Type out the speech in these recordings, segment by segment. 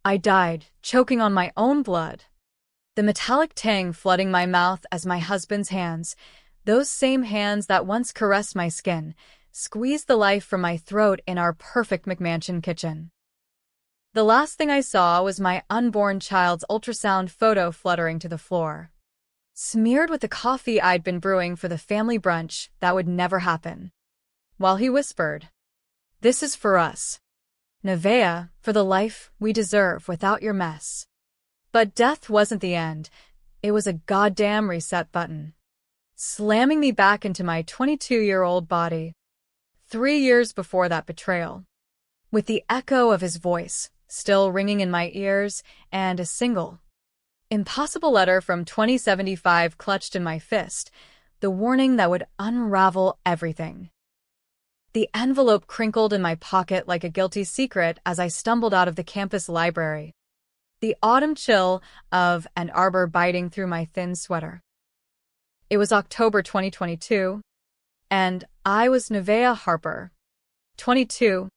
I died, choking on my own blood. The metallic tang flooding my mouth as my husband's hands, those same hands that once caressed my skin, squeezed the life from my throat in our perfect McMansion kitchen. The last thing I saw was my unborn child's ultrasound photo fluttering to the floor, smeared with the coffee I'd been brewing for the family brunch that would never happen. While he whispered, "This is for us. Nevaeh, for the life we deserve without your mess." But death wasn't the end. It was a goddamn reset button, slamming me back into my 22-year-old body. 3 years before that betrayal, with the echo of his voice still ringing in my ears and a single, impossible letter from 2075 clutched in my fist, the warning that would unravel everything. The envelope crinkled in my pocket like a guilty secret as I stumbled out of the campus library, the autumn chill of Ann Arbor biting through my thin sweater. It was October 2022, and I was Nevaeh Harper, 22,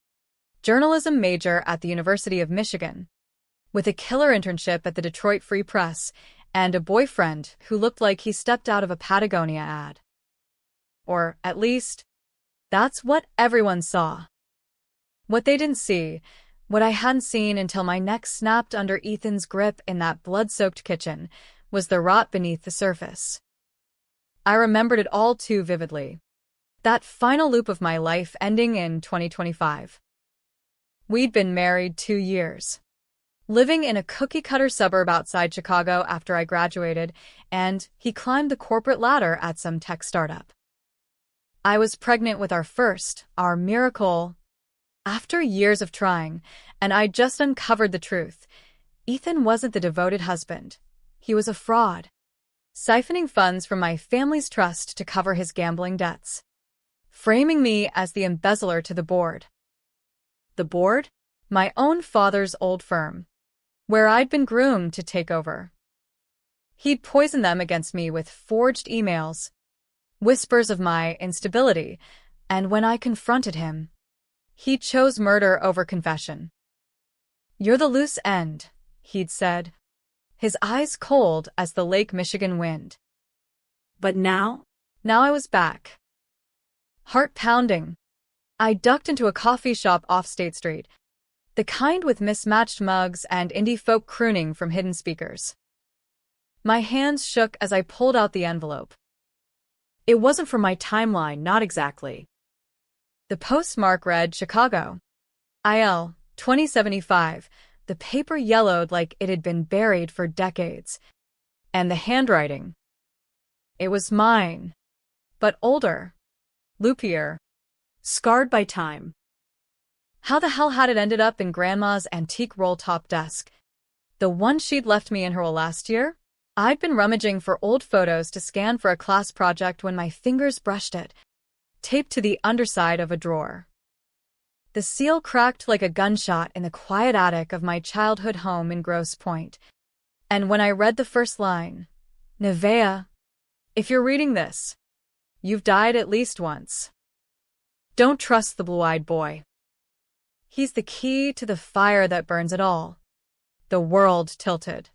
journalism major at the University of Michigan, with a killer internship at the Detroit Free Press and a boyfriend who looked like he stepped out of a Patagonia ad. Or, at least, that's what everyone saw. What they didn't see, what I hadn't seen until my neck snapped under Ethan's grip in that blood-soaked kitchen, was the rot beneath the surface. I remembered it all too vividly. That final loop of my life ending in 2025. We'd been married 2 years, living in a cookie-cutter suburb outside Chicago after I graduated, and he climbed the corporate ladder at some tech startup. I was pregnant with our miracle. After years of trying, and I'd just uncovered the truth, Ethan wasn't the devoted husband. He was a fraud, siphoning funds from my family's trust to cover his gambling debts, framing me as the embezzler to the board. The board? My own father's old firm, where I'd been groomed to take over. He'd poisoned them against me with forged emails, whispers of my instability, and when I confronted him, he chose murder over confession. "You're the loose end," he'd said, his eyes cold as the Lake Michigan wind. But now I was back. Heart pounding. I ducked into a coffee shop off State Street, the kind with mismatched mugs and indie folk crooning from hidden speakers. My hands shook as I pulled out the envelope. It wasn't from my timeline, not exactly. The postmark read Chicago, IL, 2075. The paper yellowed like it had been buried for decades. And the handwriting. It was mine, but older, loopier, scarred by time. How the hell had it ended up in Grandma's antique roll-top desk, the one she'd left me in her will last year? I'd been rummaging for old photos to scan for a class project when my fingers brushed it, taped to the underside of a drawer. The seal cracked like a gunshot in the quiet attic of my childhood home in Grosse Pointe. And when I read the first line, "Nevaeh, if you're reading this, you've died at least once. Don't trust the blue-eyed boy. He's the key to the fire that burns it all." The world tilted.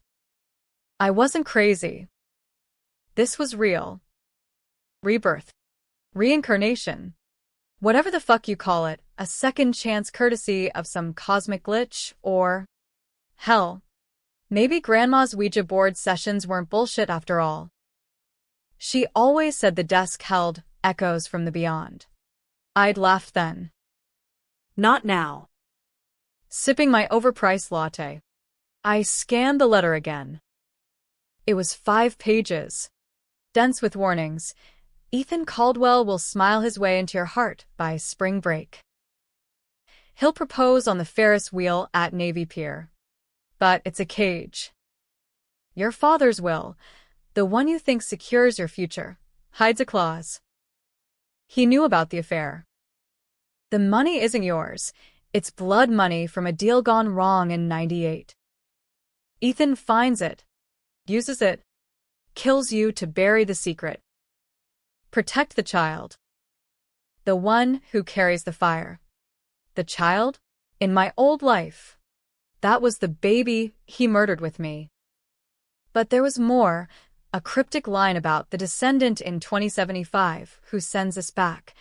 I wasn't crazy. This was real. Rebirth. Reincarnation. Whatever the fuck you call it, a second chance courtesy of some cosmic glitch, or, hell, maybe Grandma's Ouija board sessions weren't bullshit after all. She always said the desk held echoes from the beyond. I'd laughed then. Not now. Sipping my overpriced latte, I scanned the letter again. It was 5 pages, dense with warnings. Ethan Caldwell will smile his way into your heart by spring break. He'll propose on the Ferris wheel at Navy Pier. But it's a cage. Your father's will, the one you think secures your future, hides a clause. He knew about the affair. The money isn't yours. It's blood money from a deal gone wrong in '98. Ethan finds it, uses it, kills you to bury the secret. Protect the child. The one who carries the fire. The child? In my old life. That was the baby he murdered with me. But there was more, a cryptic line about the descendant in 2075 who sends us back,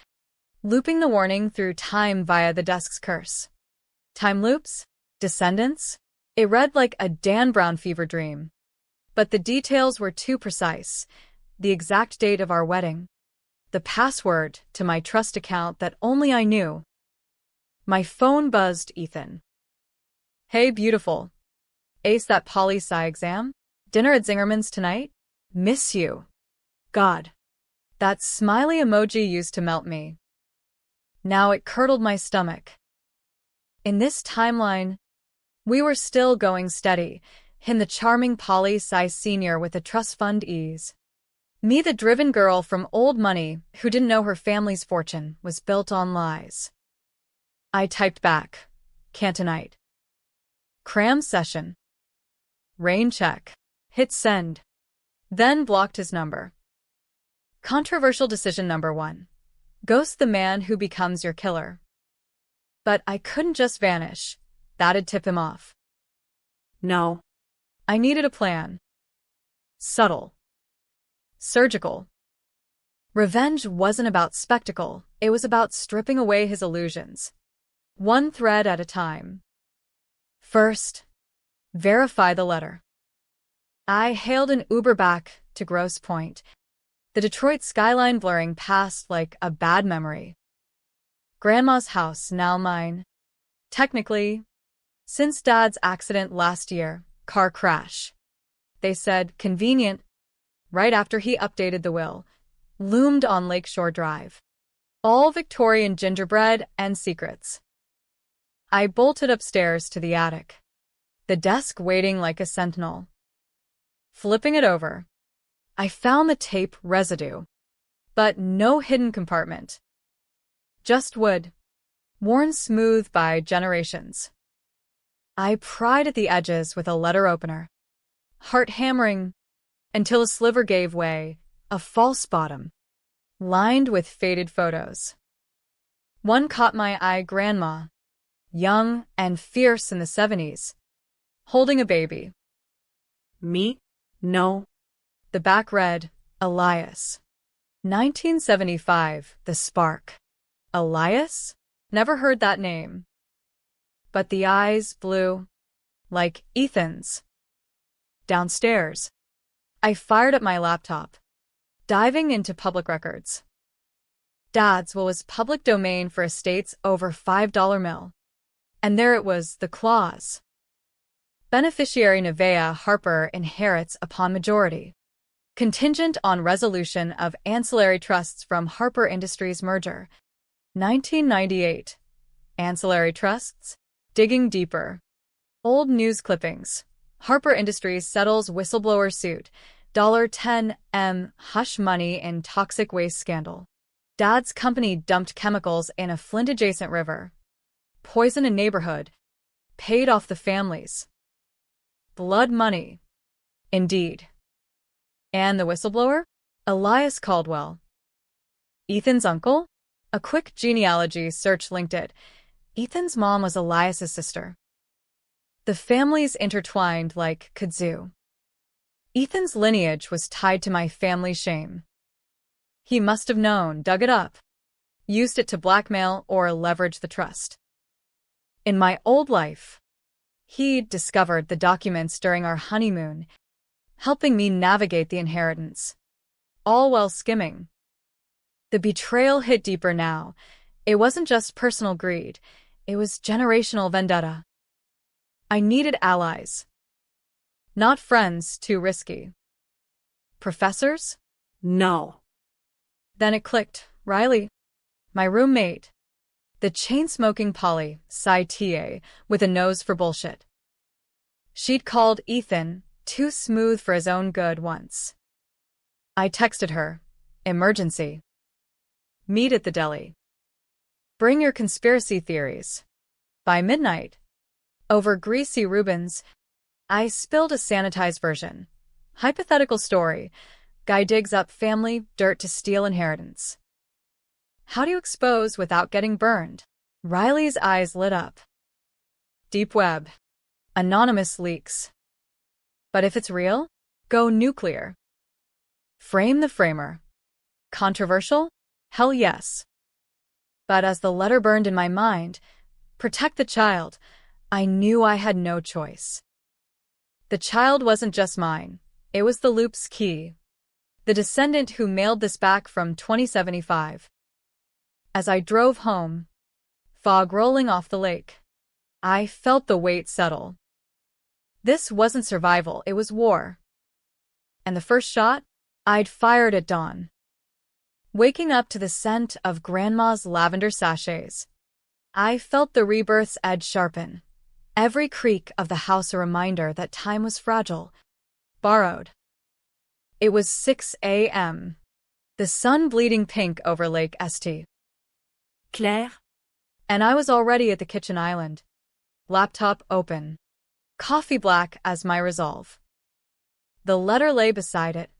looping the warning through time via the desk's curse. Time loops? Descendants? It read like a Dan Brown fever dream. But the details were too precise. The exact date of our wedding. The password to my trust account that only I knew. My phone buzzed. Ethan. Hey, beautiful. Ace that poli-sci exam? Dinner at Zingerman's tonight? Miss you. God. That smiley emoji used to melt me. Now it curdled my stomach. In this timeline, we were still going steady, him the charming poli-sci senior with a trust fund ease. Me the driven girl from old money who didn't know her family's fortune was built on lies. I typed back. Can't tonight. Cram session. Rain check. Hit send. Then blocked his number. Controversial decision number 1. Ghost the man who becomes your killer. But I couldn't just vanish. That'd tip him off. No. I needed a plan. Subtle. Surgical. Revenge wasn't about spectacle, it was about stripping away his illusions. One thread at a time. First, verify the letter. I hailed an Uber back to Grosse Pointe, the Detroit skyline blurring past like a bad memory. Grandma's house, now mine. Technically, since Dad's accident last year, car crash. They said convenient, right after he updated the will, loomed on Lakeshore Drive. All Victorian gingerbread and secrets. I bolted upstairs to the attic, the desk waiting like a sentinel. Flipping it over, I found the tape residue, but no hidden compartment. Just wood, worn smooth by generations. I pried at the edges with a letter opener, heart hammering, until a sliver gave way, a false bottom, lined with faded photos. One caught my eye. Grandma, young and fierce in the 70s, holding a baby. Me? No. The back read, Elias. 1975, The Spark. Elias? Never heard that name. But the eyes blue, like Ethan's. Downstairs, I fired up my laptop, diving into public records. Dad's will was public domain for estates over $5 mil. And there it was, the clause. Beneficiary Nevaeh Harper inherits upon majority. Contingent on resolution of ancillary trusts from Harper Industries merger. 1998. Ancillary trusts? Digging deeper. Old news clippings. Harper Industries settles whistleblower suit. $10M hush money in toxic waste scandal. Dad's company dumped chemicals in a Flint-adjacent river. Poison in neighborhood. Paid off the families. Blood money. Indeed. And the whistleblower? Elias Caldwell. Ethan's uncle? A quick genealogy search linked it. Ethan's mom was Elias's sister. The families intertwined like kudzu. Ethan's lineage was tied to my family's shame. He must have known, dug it up, used it to blackmail or leverage the trust. In my old life, he'd discovered the documents during our honeymoon, helping me navigate the inheritance, all while skimming. The betrayal hit deeper now. It wasn't just personal greed, it was generational vendetta. I needed allies. Not friends, too risky. Professors? No. Then it clicked. Riley, my roommate. The chain-smoking poli-sci TA with a nose for bullshit. She'd called Ethan too smooth for his own good once. I texted her, emergency. Meet at the deli. Bring your conspiracy theories. By midnight, over greasy Reubens, I spilled a sanitized version. Hypothetical story. Guy digs up family dirt to steal inheritance. How do you expose without getting burned? Riley's eyes lit up. Deep web. Anonymous leaks. But if it's real, go nuclear. Frame the framer. Controversial? Hell yes. But as the letter burned in my mind, protect the child, I knew I had no choice. The child wasn't just mine. It was the loop's key. The descendant who mailed this back from 2075. As I drove home, fog rolling off the lake, I felt the weight settle. This wasn't survival, it was war. And the first shot, I'd fired at dawn. Waking up to the scent of Grandma's lavender sachets, I felt the rebirth's edge sharpen. Every creak of the house a reminder that time was fragile, borrowed. It was 6 a.m. The sun bleeding pink over Lake St. Claire? And I was already at the kitchen island. Laptop open. Coffee black as my resolve. The letter lay beside it,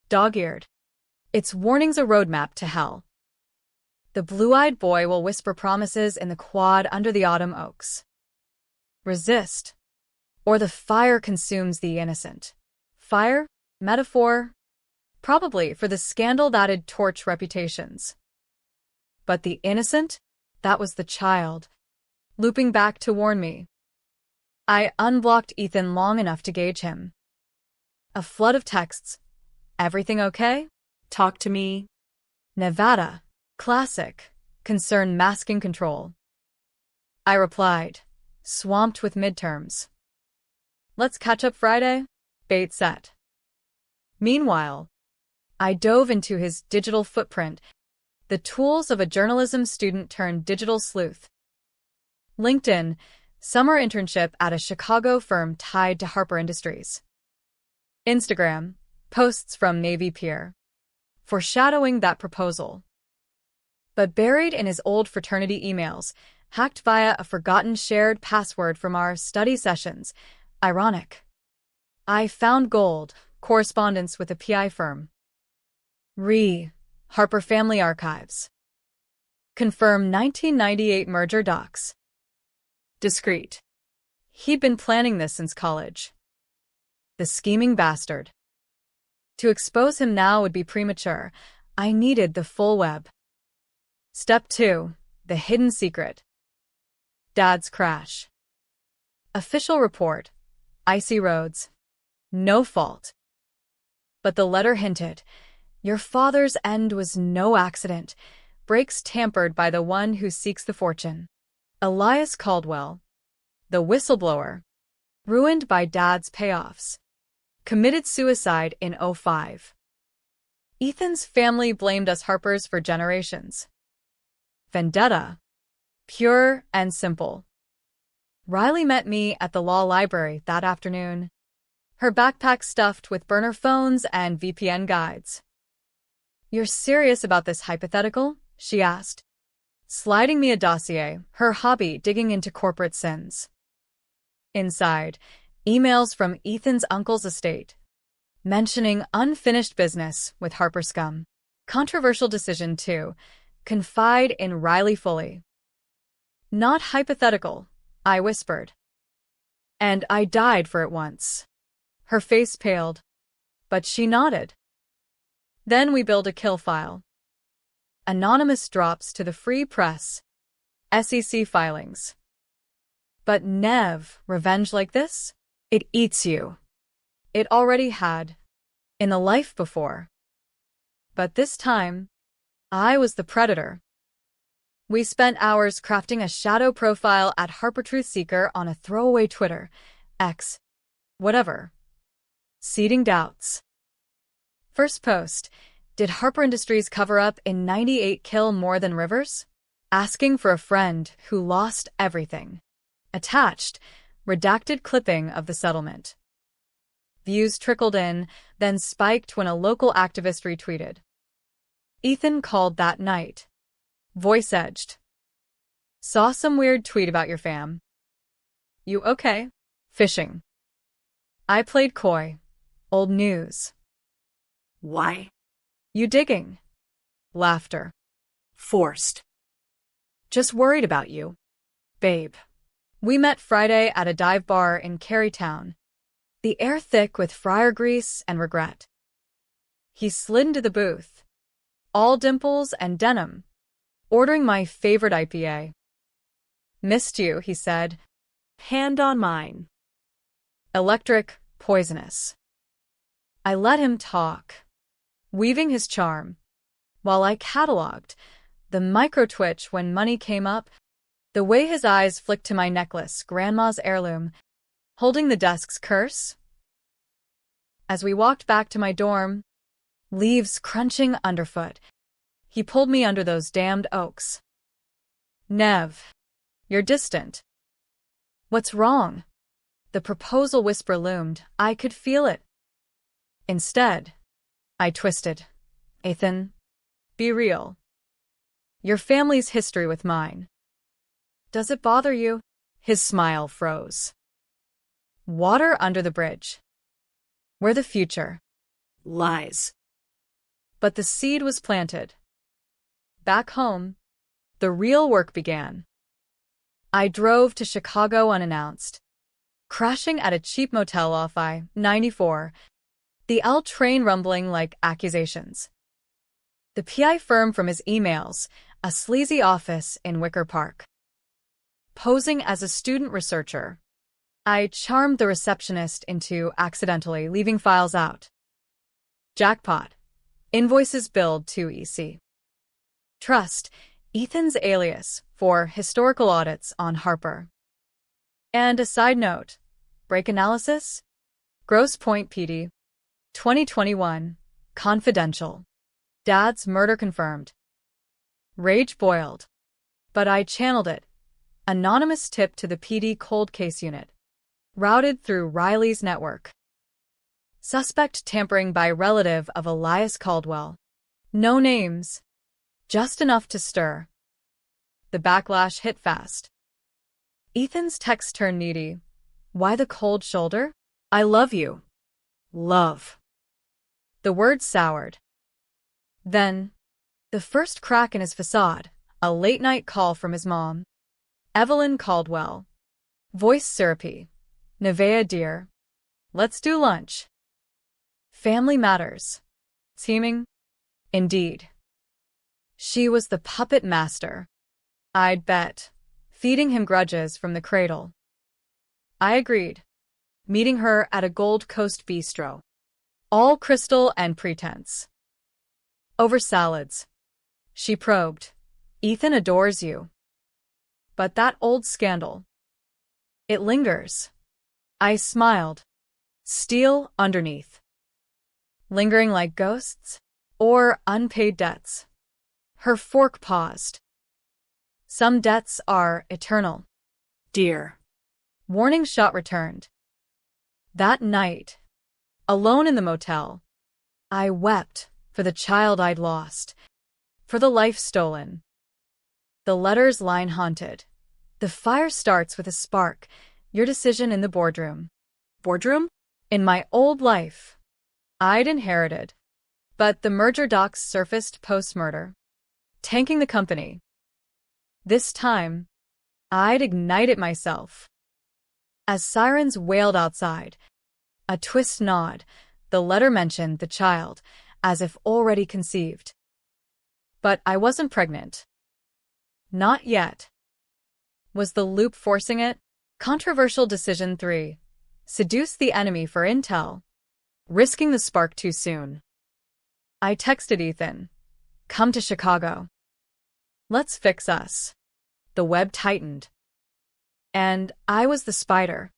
dog-eared. Its warning's a roadmap to hell. The blue-eyed boy will whisper promises in the quad under the autumn oaks. Resist, or the fire consumes the innocent. Fire? Metaphor? Probably for the scandal that'd torch reputations. But the innocent? That was the child, looping back to warn me. I unblocked Ethan long enough to gauge him. A flood of texts. Everything okay? Talk to me. Nevada. Classic. Concern masking control. I replied, swamped with midterms. Let's catch up Friday? Bait set. Meanwhile, I dove into his digital footprint, the tools of a journalism student turned digital sleuth. LinkedIn, summer internship at a Chicago firm tied to Harper Industries. Instagram, posts from Navy Pier, foreshadowing that proposal. But buried in his old fraternity emails, hacked via a forgotten shared password from our study sessions, ironic. I found gold, correspondence with a PI firm. Harper Family Archives. Confirm 1998 merger docs. Discreet. He'd been planning this since college. The scheming bastard. To expose him now would be premature. I needed the full web. Step 2. The hidden secret. Dad's crash. Official report. Icy roads. No fault. But the letter hinted, your father's end was no accident. Brakes tampered by the one who seeks the fortune. Elias Caldwell, the whistleblower, ruined by Dad's payoffs, committed suicide in '05. Ethan's family blamed us Harpers for generations. Vendetta. Pure and simple. Riley met me at the law library that afternoon, her backpack stuffed with burner phones and VPN guides. You're serious about this hypothetical? She asked, sliding me a dossier, her hobby digging into corporate sins. Inside, emails from Ethan's uncle's estate, mentioning unfinished business with Harper scum. Controversial decision to confide in Riley fully. Not hypothetical, I whispered. And I died for it once. Her face paled, but she nodded. Then we build a kill file. Anonymous drops to the free press. SEC filings. But Nev, revenge like this? It eats you. It already had. In the life before. But this time, I was the predator. We spent hours crafting a shadow profile at Harper Truth Seeker on a throwaway Twitter, X, whatever. Seeding doubts. First post, did Harper Industries cover up in '98 kill more than Rivers? Asking for a friend who lost everything. Attached, redacted clipping of the settlement. Views trickled in, then spiked when a local activist retweeted. Ethan called that night. Voice edged. Saw some weird tweet about your fam. You okay? Fishing. I played coy. Old news. Why? You digging? Laughter. Forced. Just worried about you. Babe. We met Friday at a dive bar in Carytown, the air thick with fryer grease and regret. He slid into the booth, all dimples and denim, ordering my favorite IPA. "Missed you," he said. Hand on mine. Electric, poisonous. I let him talk, weaving his charm, while I catalogued the micro-twitch when money came up, the way his eyes flicked to my necklace, grandma's heirloom, holding the desk's curse. As we walked back to my dorm, leaves crunching underfoot, he pulled me under those damned oaks. "Nev, you're distant." "What's wrong?" The proposal whisper loomed. I could feel it. Instead, I twisted. "Ethan, be real. Your family's history with mine. Does it bother you?" His smile froze. Water under the bridge. We're the future. Lies. But the seed was planted. Back home, the real work began. I drove to Chicago unannounced, crashing at a cheap motel off I-94, the L train rumbling like accusations. The PI firm from his emails, a sleazy office in Wicker Park. Posing as a student researcher, I charmed the receptionist into accidentally leaving files out. Jackpot. Invoices billed to EC. Trust, Ethan's alias for historical audits on Harper. And a side note, break analysis? Grosse Pointe PD. 2021. Confidential. Dad's murder confirmed. Rage boiled. But I channeled it. Anonymous tip to the PD cold case unit. Routed through Riley's network. Suspect tampering by relative of Elias Caldwell. No names. Just enough to stir. The backlash hit fast. Ethan's text turned needy. "Why the cold shoulder? I love you." Love. The word soured. Then, the first crack in his facade, a late-night call from his mom. Evelyn Caldwell. Voice syrupy. "Nevea dear. Let's do lunch." Family matters. Teaming? Indeed. She was the puppet master. I'd bet. Feeding him grudges from the cradle. I agreed. Meeting her at a Gold Coast bistro. All crystal and pretense. Over salads. She probed. "Ethan adores you." But that old scandal. It lingers. I smiled. Steel underneath. Lingering like ghosts? Or unpaid debts? Her fork paused. Some debts are eternal. Dear. Warning shot returned. That night, alone in the motel, I wept for the child I'd lost, for the life stolen. The letters line haunted. The fire starts with a spark. Your decision in the boardroom. Boardroom? In my old life, I'd inherited. But the merger docs surfaced post-murder, tanking the company. This time, I'd ignite it myself. As sirens wailed outside, a twist nod, the letter mentioned the child, as if already conceived. But I wasn't pregnant. Not yet. Was the loop forcing it? Controversial decision 3. Seduce the enemy for intel. Risking the spark too soon. I texted Ethan. "Come to Chicago. Let's fix us." The web tightened. And I was the spider.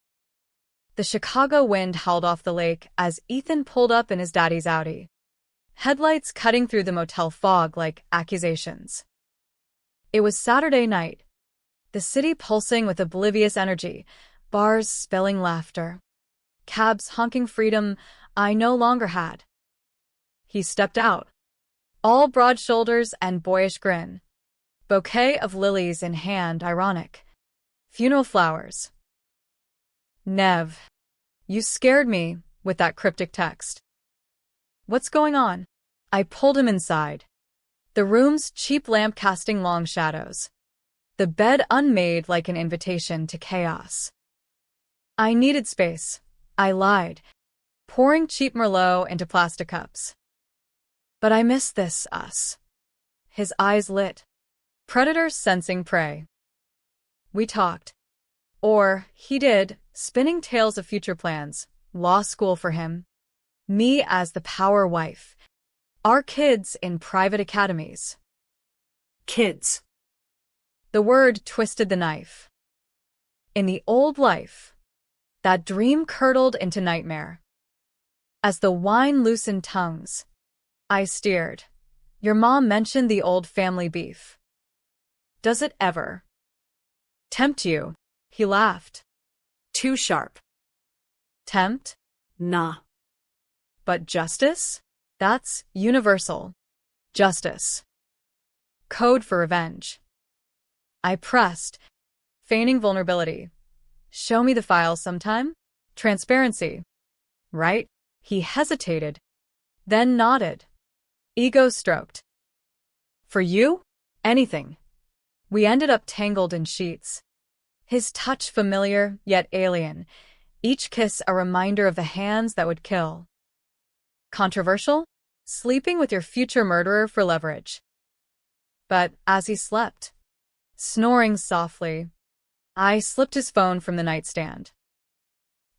The Chicago wind howled off the lake as Ethan pulled up in his daddy's Audi. Headlights cutting through the motel fog like accusations. It was Saturday night. The city pulsing with oblivious energy, bars spelling laughter. Cabs honking freedom I no longer had. He stepped out. All broad shoulders and boyish grin. Bouquet of lilies in hand, ironic. Funeral flowers. "Nev, you scared me with that cryptic text." "What's going on?" I pulled him inside. The room's cheap lamp casting long shadows. the bed unmade like an invitation to chaos. I needed space. I lied, pouring cheap Merlot into plastic cups. But I miss this us. His eyes lit. Predators sensing prey. We talked. Or he did, spinning tales of future plans, law school for him, me as the power wife, our kids in private academies. Kids. The word twisted the knife. In the old life, that dream curdled into nightmare. As the wine loosened tongues, I steered. Your mom mentioned the old family beef. Does it ever tempt you? He laughed. Too sharp. Tempt? Nah. But justice? That's universal. Justice. Code for revenge. I pressed, feigning vulnerability. Show me the files sometime? Transparency. Right? He hesitated, then nodded. Ego stroked. For you? Anything. We ended up tangled in sheets. His touch familiar, yet alien. Each kiss a reminder of the hands that would kill. Controversial? Sleeping with your future murderer for leverage. But as he slept, snoring softly, I slipped his phone from the nightstand.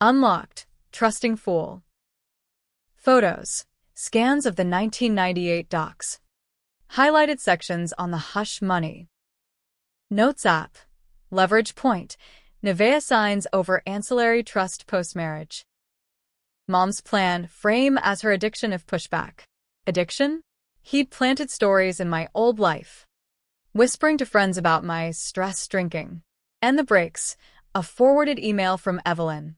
Unlocked, trusting fool. Photos, scans of the 1998 docs. Highlighted sections on the hush money. Notes app, leverage point, Nivea signs over ancillary trust post-marriage. Mom's plan, frame as her addiction if pushback. Addiction? He'd planted stories in my old life, whispering to friends about my stress drinking. And the breaks, a forwarded email from Evelyn.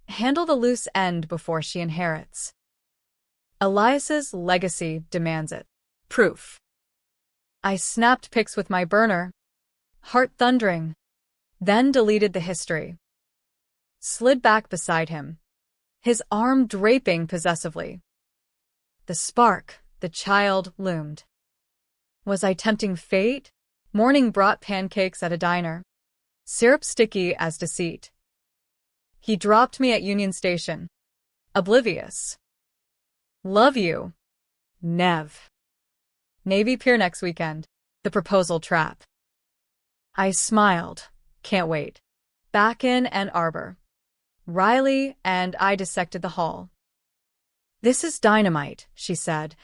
Handle the loose end before she inherits. Elias's legacy demands it. Proof. I snapped pics with my burner, heart thundering, then deleted the history. Slid back beside him, his arm draping possessively. The spark, the child, loomed. Was I tempting fate? Morning brought pancakes at a diner. Syrup sticky as deceit. He dropped me at Union Station. Oblivious. Love you. Nev. Navy Pier next weekend. The proposal trap. I smiled. Can't wait. Back in Ann Arbor. Riley and I dissected the hall. This is dynamite, she said,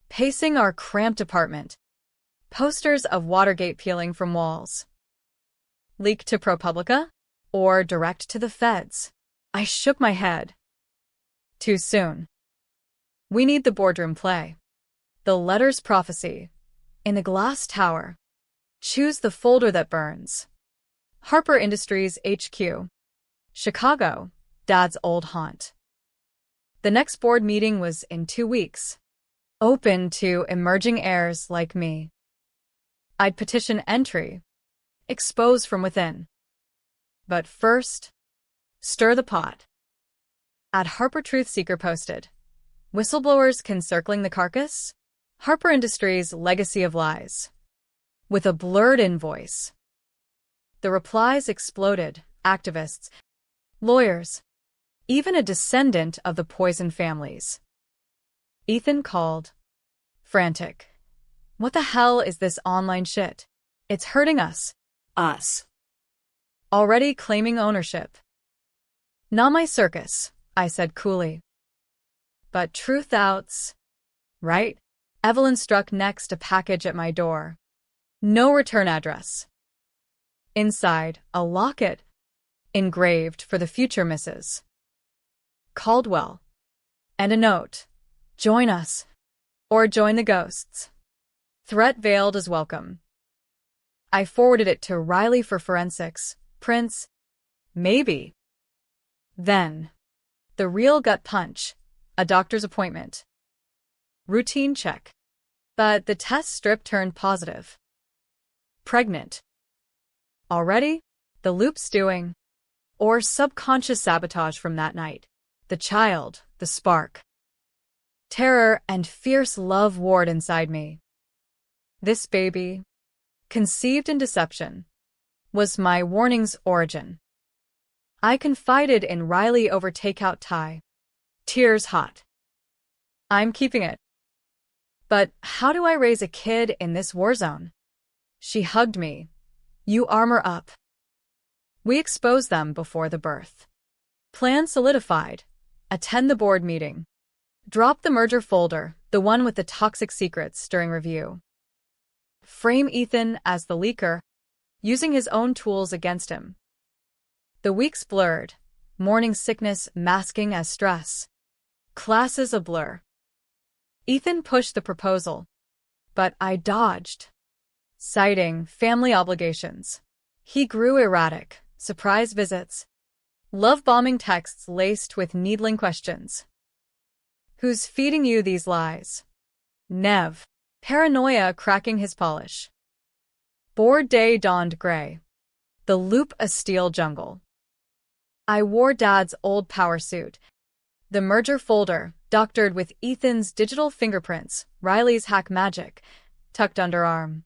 pacing our cramped apartment. Posters of Watergate peeling from walls. Leak to ProPublica? Or direct to the feds? I shook my head. Too soon. We need the boardroom play. The letter's prophecy. In the glass tower. Choose the folder that burns. Harper Industries HQ. Chicago, Dad's old haunt. The next board meeting was in 2 weeks. Open to emerging heirs like me. I'd petition entry. Expose from within. But first, stir the pot. At Harper Truth Seeker posted, whistleblowers can circling the carcass? Harper Industries' legacy of lies. With a blurred invoice. The replies exploded, activists, lawyers, even a descendant of the Poison families. Ethan called. Frantic. What the hell is this online shit? It's hurting us. Us. Already claiming ownership. Not my circus, I said coolly. But truth outs. Right? Evelyn struck next a package at my door. No return address. Inside, a locket. Engraved for the future Mrs. Caldwell. And a note. Join us. Or join the ghosts. Threat veiled as welcome. I forwarded it to Riley for forensics. Prince. Maybe. Then. The real gut punch. A doctor's appointment. Routine check. But the test strip turned positive. Pregnant. Already? The loop stewing. Or subconscious sabotage from that night. The child, the spark. Terror and fierce love warred inside me. This baby, conceived in deception, was my warning's origin. I confided in Riley over takeout Thai. Tears hot. I'm keeping it. But how do I raise a kid in this war zone? She hugged me. You armor up. We expose them before the birth. Plan solidified. Attend the board meeting. Drop the merger folder, the one with the toxic secrets, during review. Frame Ethan as the leaker, using his own tools against him. The weeks blurred, morning sickness masking as stress. Classes a blur. Ethan pushed the proposal, but I dodged, citing family obligations. He grew erratic, surprise visits, love-bombing texts laced with needling questions. Who's feeding you these lies? Nev. Paranoia cracking his polish. Board day dawned gray. The loop a steel jungle. I wore Dad's old power suit. The merger folder, doctored with Ethan's digital fingerprints, Riley's hack magic, tucked underarm.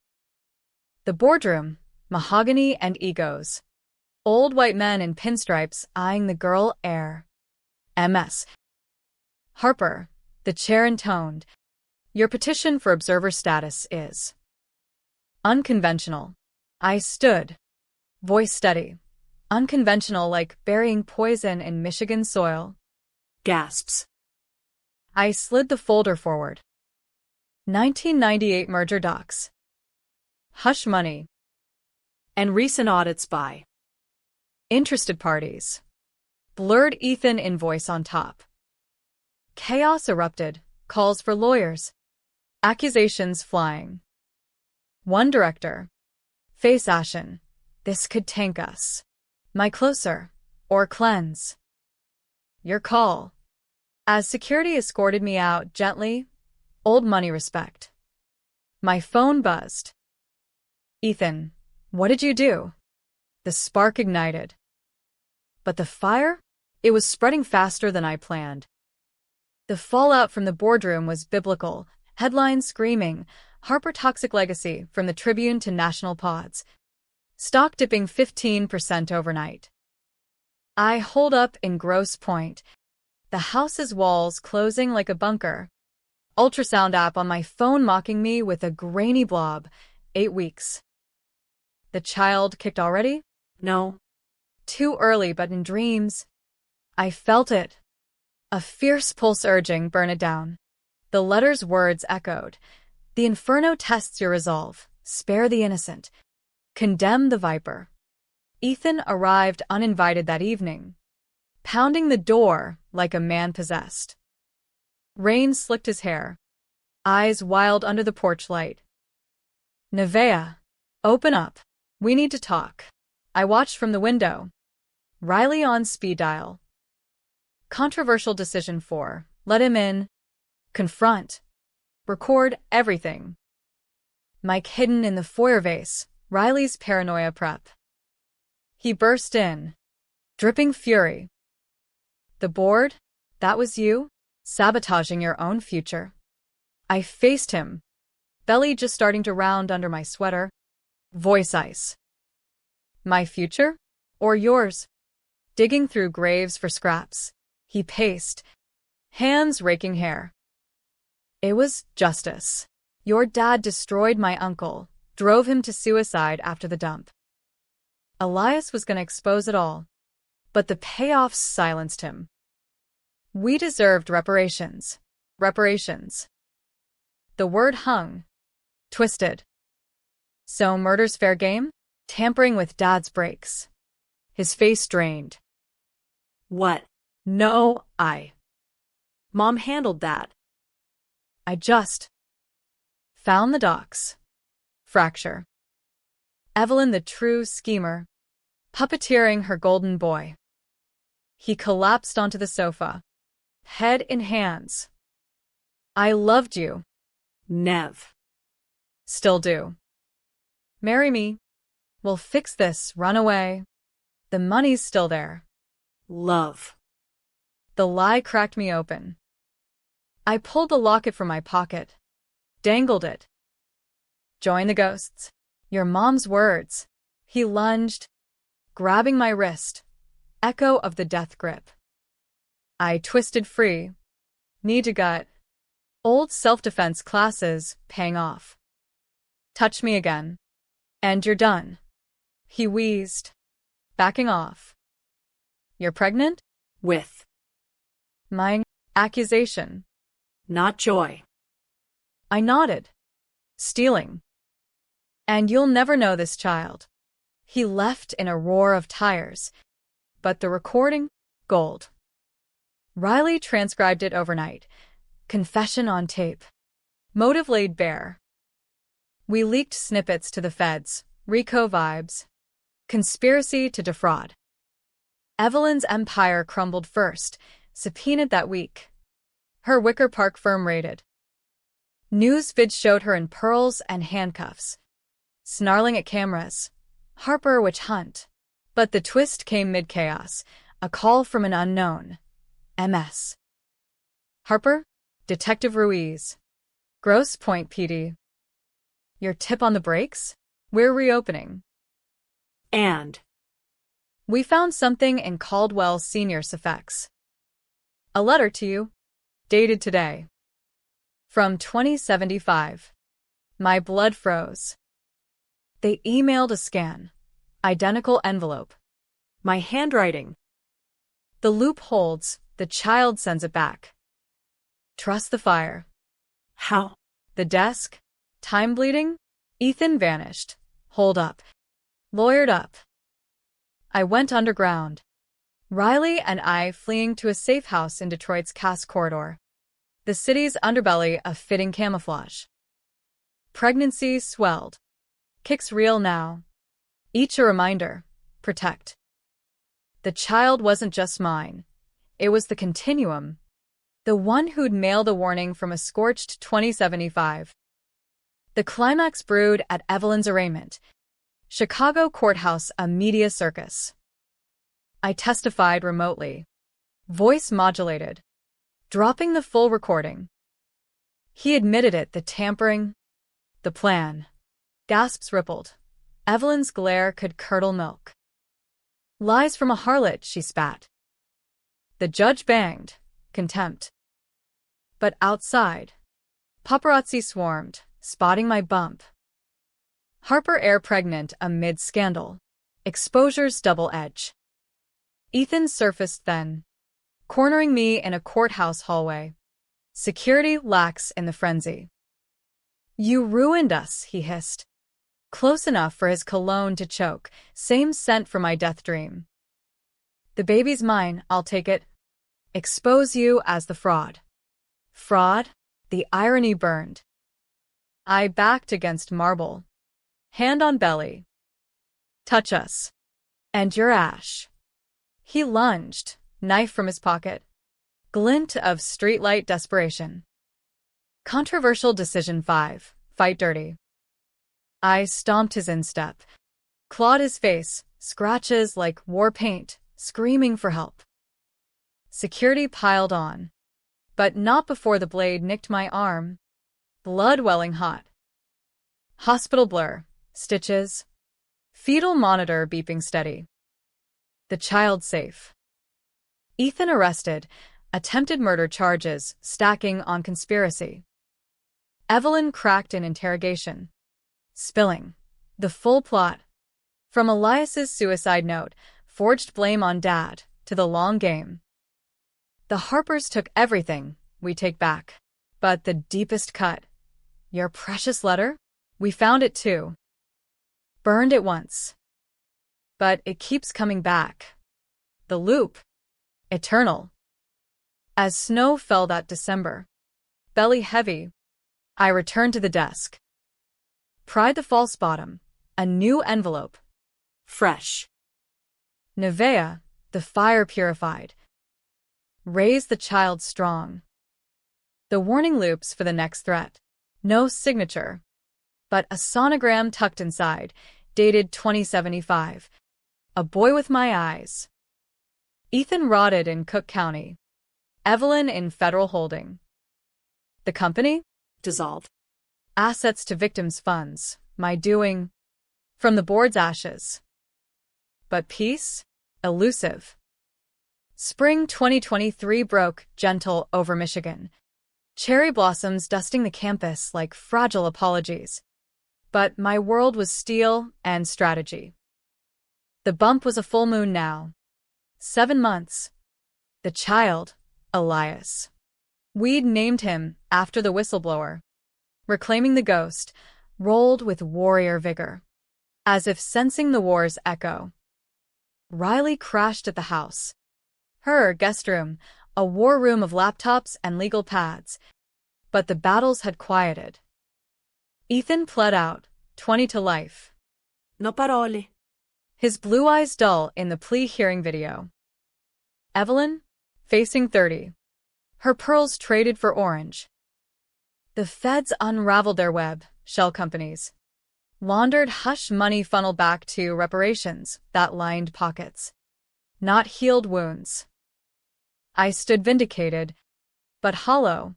The boardroom, mahogany and egos. Old white men in pinstripes eyeing the girl heir. MS. Harper, the chair intoned. Your petition for observer status is unconventional. I stood, voice steady. Unconventional, like burying poison in Michigan soil. Gasps. I slid the folder forward. 1998 merger docs. Hush money. And recent audits by Interested parties. Blurred Ethan invoice on top. Chaos erupted, calls for lawyers. Accusations flying. One director. Face ashen. This could tank us. My closer. Or cleanse. Your call. As security escorted me out gently, old money respect. My phone buzzed. Ethan, what did you do? The spark ignited. But the fire? It was spreading faster than I planned. The fallout from the boardroom was biblical, headlines screaming, Harper toxic legacy from the Tribune to national pods. Stock dipping 15% overnight. I holed up in Grosse Pointe, the house's walls closing like a bunker. Ultrasound app on my phone mocking me with a grainy blob. 8 weeks. The child kicked already? no. Too early, but in dreams. I felt it. A fierce pulse urging, burn it down. The letter's words echoed. The inferno tests your resolve. Spare the innocent. Condemn the viper. Ethan arrived uninvited that evening, pounding the door like a man possessed. Rain slicked his hair, eyes wild under the porch light. Nevaeh, open up. We need to talk. I watched from the window. Riley on speed dial. Controversial decision 4. Let him in. Confront. Record everything. Mic hidden in the foyer vase. Riley's paranoia prep. He burst in, dripping fury. The board? That was you? Sabotaging your own future. I faced him, belly just starting to round under my sweater. Voice ice. My future? Or yours? Digging through graves for scraps. He paced, hands raking hair. It was justice. Your dad destroyed my uncle, drove him to suicide after the dump. Elias was going to expose it all, but the payoffs silenced him. We deserved reparations. Reparations. The word hung, twisted. So murder's fair game? Tampering with Dad's brakes. His face drained. What? No, Mom handled that. I just found the docs. Fracture. Evelyn the true schemer, puppeteering her golden boy. He collapsed onto the sofa, head in hands. I loved you. Nev. Still do. Marry me. We'll fix this, run away. The money's still there. Love. The lie cracked me open. I pulled the locket from my pocket, dangled it. Join the ghosts. Your mom's words. He lunged, grabbing my wrist, echo of the death grip. I twisted free, knee to gut. Old self-defense classes paying off. Touch me again, and you're done. He wheezed, backing off. You're pregnant? With. My accusation. Not Joy. I nodded. Stealing. And you'll never know this child. He left in a roar of tires. But the recording? Gold. Riley transcribed it overnight. Confession on tape. Motive laid bare. We leaked snippets to the feds. Rico vibes. Conspiracy to defraud. Evelyn's empire crumbled first, subpoenaed that week. Her Wicker Park firm raided. News vids showed her in pearls and handcuffs, snarling at cameras. Harper witch hunt. But the twist came mid-chaos, a call from an unknown. MS. Harper? Detective Ruiz. Grosse Pointe PD. Your tip on the brakes? We're reopening. And. We found something in Caldwell Senior's effects. A letter to you. Dated today. From 2075. My blood froze. They emailed a scan. Identical envelope. My handwriting. The loop holds. The child sends it back. Trust the fire. How? The desk. Time bleeding. Ethan vanished. Hold up. Lawyered up. I went underground. Riley and I fleeing to a safe house in Detroit's Cass Corridor. The city's underbelly a fitting camouflage. Pregnancy swelled. Kicks real now. Each a reminder. Protect. The child wasn't just mine. It was the continuum. The one who'd mailed a warning from a scorched 2075. The climax brewed at Evelyn's arraignment. Chicago courthouse, a media circus. I testified remotely. Voice modulated. Dropping the full recording. He admitted it, the tampering. The plan. Gasps rippled. Evelyn's glare could curdle milk. Lies from a harlot, she spat. The judge banged. Contempt. But outside, paparazzi swarmed, spotting my bump. Harper air pregnant amid scandal. Exposure's double edge. Ethan surfaced then, cornering me in a courthouse hallway. Security lax in the frenzy. You ruined us, he hissed. Close enough for his cologne to choke, same scent for my death dream. The baby's mine, I'll take it. Expose you as the fraud. Fraud? The irony burned. I backed against marble. Hand on belly. Touch us. And you're ash. He lunged, knife from his pocket. Glint of streetlight desperation. Controversial decision 5. Fight dirty. I stomped his instep. Clawed his face, scratches like war paint, screaming for help. Security piled on. But not before the blade nicked my arm. Blood welling hot. Hospital blur. Stitches. Fetal monitor beeping steady. The child safe. Ethan arrested. Attempted murder charges stacking on conspiracy. Evelyn cracked in interrogation. Spilling. The full plot. From Elias's suicide note, forged blame on Dad, to the long game. The Harpers took everything, we take back. But the deepest cut. Your precious letter? We found it too. Burned it once. But it keeps coming back. The loop. Eternal. As snow fell that December, belly heavy, I returned to the desk. Pried the false bottom, a new envelope. Fresh. Nevea, the fire purified. Raise the child strong. The warning loops for the next threat. No signature. But a sonogram tucked inside, dated 2075. A boy with my eyes. Ethan rotted in Cook County. Evelyn in federal holding. The company? Dissolved. Assets to victims' funds. My doing. From the board's ashes. but peace? Elusive. Spring 2023 broke gentle over Michigan. Cherry blossoms dusting the campus like fragile apologies. But my world was steel and strategy. The bump was a full moon now. 7 months. The child, Elias. We'd named him after the whistleblower. Reclaiming the ghost, rolled with warrior vigor. As if sensing the war's echo. Riley crashed at the house. Her guest room, a war room of laptops and legal pads. But the battles had quieted. Ethan pled out, 20 to life. No parole. His blue eyes dull in the plea hearing video. Evelyn, facing 30. Her pearls traded for orange. The feds unraveled their web, shell companies. Laundered hush money funneled back to reparations that lined pockets. Not healed wounds. I stood vindicated, but hollow.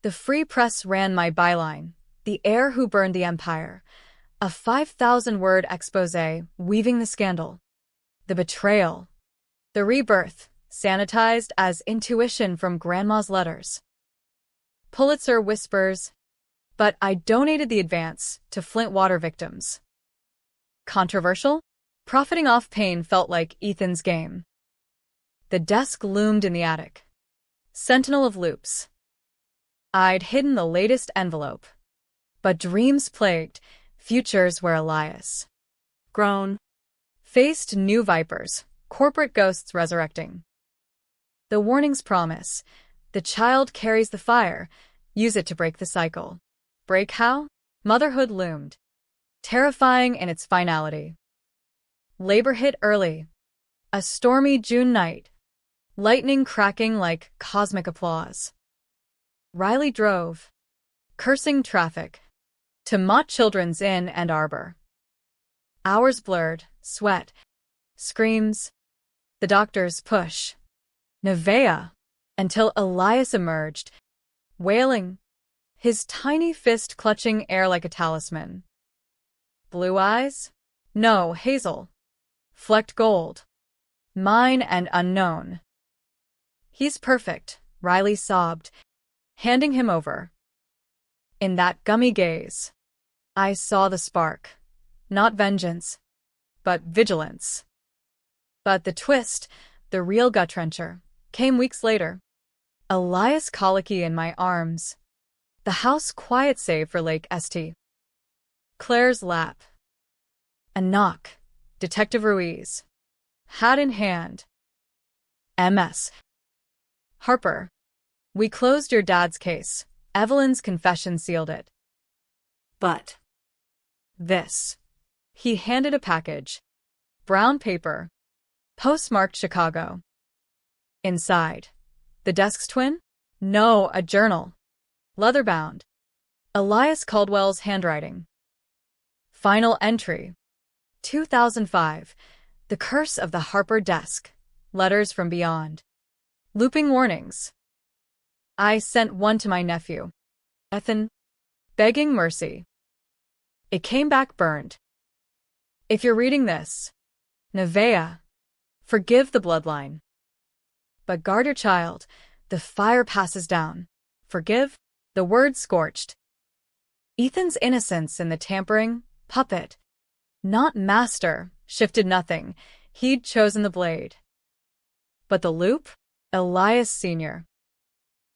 The free press ran my byline, the heir who burned the empire. A 5,000-word exposé weaving the scandal. The betrayal. The rebirth, sanitized as intuition from grandma's letters. Pulitzer whispers, but I donated the advance to Flint water victims. Controversial? Profiting off pain felt like Ethan's game. The desk loomed in the attic. Sentinel of loops. I'd hidden the latest envelope. But dreams plagued, futures where Elias. Grown. Faced new vipers, corporate ghosts resurrecting. The warnings promise, the child carries the fire, use it to break the cycle. Break how? Motherhood loomed. Terrifying in its finality. Labor hit early. A stormy June night. Lightning cracking like cosmic applause. Riley drove, cursing traffic, to Mott Children's Inn and Arbor. Hours blurred, sweat, screams, the doctor's push. Nevea, until Elias emerged, wailing, his tiny fist clutching air like a talisman. Blue eyes? No, hazel. Flecked gold. Mine and unknown. He's perfect, Riley sobbed, handing him over. In that gummy gaze, I saw the spark. Not vengeance, but vigilance. But the twist, the real gut-wrencher, came weeks later. Elias colicky in my arms. The house quiet save for Lake St. Claire's lap. A knock. Detective Ruiz. Hat in hand. MS. Harper. We closed your dad's case. Evelyn's confession sealed it. But. This. He handed a package. Brown paper. Postmarked Chicago. Inside. The desk's twin? No, a journal. Leather-bound. Elias Caldwell's handwriting. Final entry. 2005. The curse of the Harper desk. Letters from beyond. Looping warnings. I sent one to my nephew, Ethan, begging mercy. It came back burned. If you're reading this, Nevea, forgive the bloodline. But guard your child, the fire passes down. Forgive, the word scorched. Ethan's innocence in the tampering, puppet, not master, shifted nothing. He'd chosen the blade. But the loop, Elias Sr.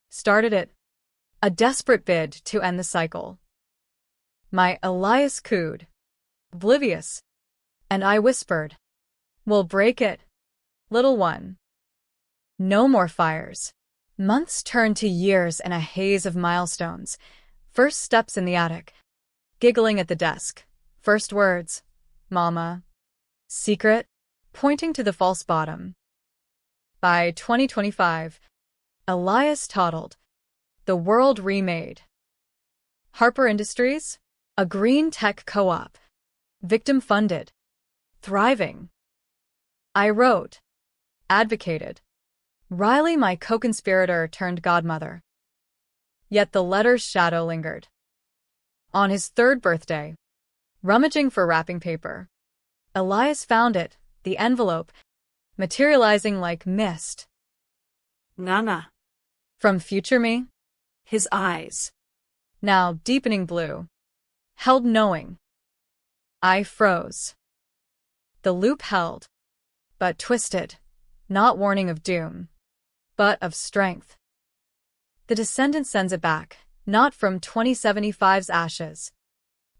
started it. A desperate bid to end the cycle. My Elias cooed, oblivious, and I whispered, we'll break it, little one. No more fires. Months turned to years in a haze of milestones. First steps in the attic. Giggling at the desk. First words. Mama. Secret. Pointing to the false bottom. By 2025, Elias toddled. The world remade. Harper Industries? A green tech co-op. Victim-funded. Thriving. I wrote. Advocated. Riley, my co-conspirator turned godmother. Yet the letter's shadow lingered. On his 3rd birthday, rummaging for wrapping paper, Elias found it, the envelope, materializing like mist. Nga. From future me, His eyes. now deepening blue, held knowing. I froze. The loop held, but twisted, not warning of doom, but of strength. The descendant sends it back, not from 2075's ashes,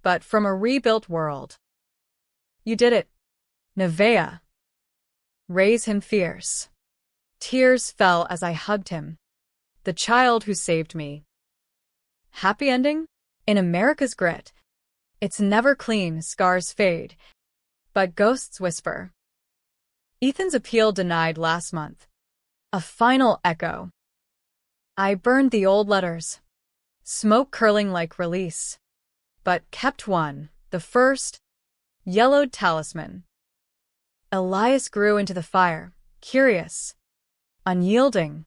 but from a rebuilt world. You did it, Nevaeh. Raise him fierce. Tears fell as I hugged him, the child who saved me. Happy ending? In America's grit. It's never clean, scars fade, but ghosts whisper. Ethan's appeal denied last month. A final echo. I burned the old letters, smoke curling like release, but kept one, the first, yellowed talisman. Elias grew into the fire, curious, unyielding,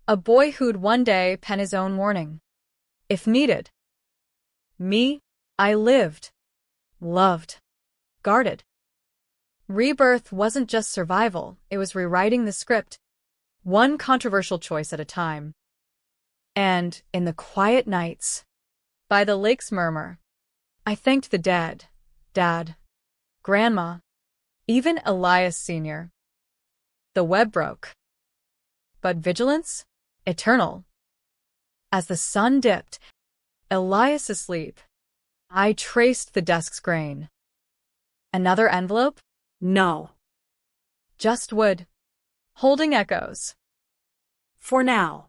a boy who'd one day pen his own warning, if needed. Me, I lived, loved, guarded. Rebirth wasn't just survival, it was rewriting the script, one controversial choice at a time. And, in the quiet nights, by the lake's murmur, I thanked the dead, Dad, Grandma, even Elias Sr. The web broke. But vigilance? Eternal. As the sun dipped, Elias asleep, I traced the desk's grain. Another envelope? No. Just wood, holding echoes. For now.